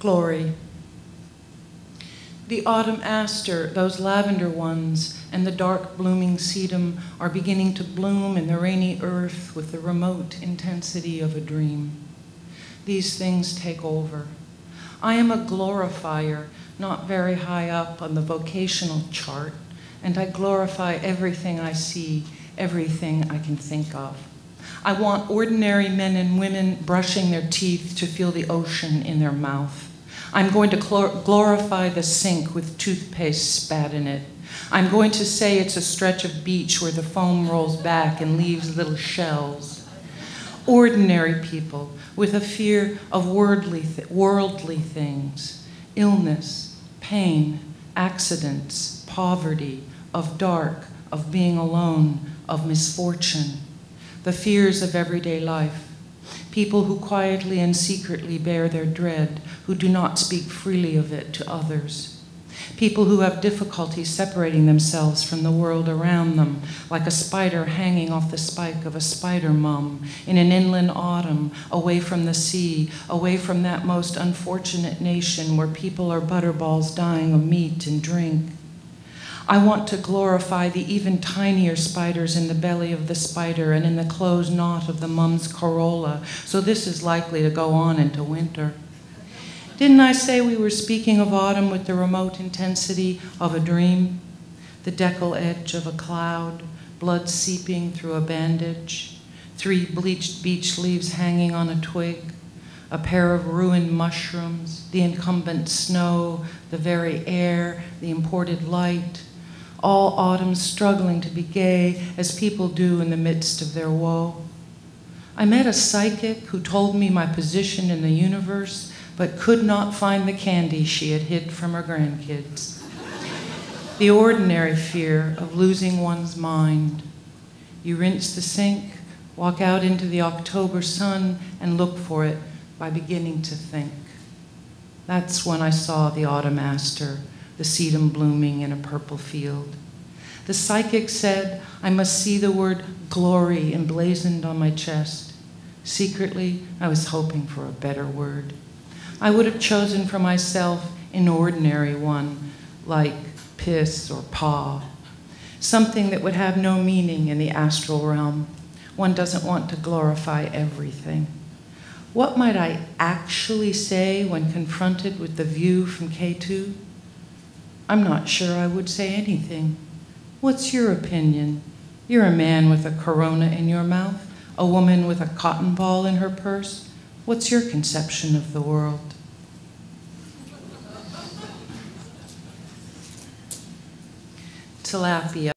Glory. The autumn aster, those lavender ones, and the dark blooming sedum are beginning to bloom in the rainy earth with the remote intensity of a dream. These things take over. I am a glorifier, not very high up on the vocational chart, and I glorify everything I see, everything I can think of. I want ordinary men and women brushing their teeth to feel the ocean in their mouth. I'm going to glorify the sink with toothpaste spat in it. I'm going to say it's a stretch of beach where the foam rolls back and leaves little shells. Ordinary people with a fear of worldly things, illness, pain, accidents, poverty, of dark, of being alone, of misfortune, the fears of everyday life. People who quietly and secretly bear their dread, who do not speak freely of it to others. People who have difficulty separating themselves from the world around them, like a spider hanging off the spike of a spider mum in an inland autumn, away from the sea, away from that most unfortunate nation where people are butterballs dying of meat and drink. I want to glorify the even tinier spiders in the belly of the spider and in the closed knot of the mum's corolla, so this is likely to go on into winter. Didn't I say we were speaking of autumn with the remote intensity of a dream? The decal edge of a cloud, blood seeping through a bandage, 3 bleached beech leaves hanging on a twig, a pair of ruined mushrooms, the incumbent snow, the very air, the imported light, all autumn struggling to be gay as people do in the midst of their woe. I met a psychic who told me my position in the universe, but could not find the candy she had hid from her grandkids. The ordinary fear of losing one's mind. You rinse the sink, walk out into the October sun, and look for it by beginning to think. That's when I saw the autumn aster, the sedum blooming in a purple field. The psychic said I must see the word glory emblazoned on my chest. Secretly, I was hoping for a better word. I would have chosen for myself an ordinary one, like piss or paw, something that would have no meaning in the astral realm. One doesn't want to glorify everything. What might I actually say when confronted with the view from K2? I'm not sure I would say anything. What's your opinion? You're a man with a Corona in your mouth, a woman with a cotton ball in her purse. What's your conception of the world? Tilapia.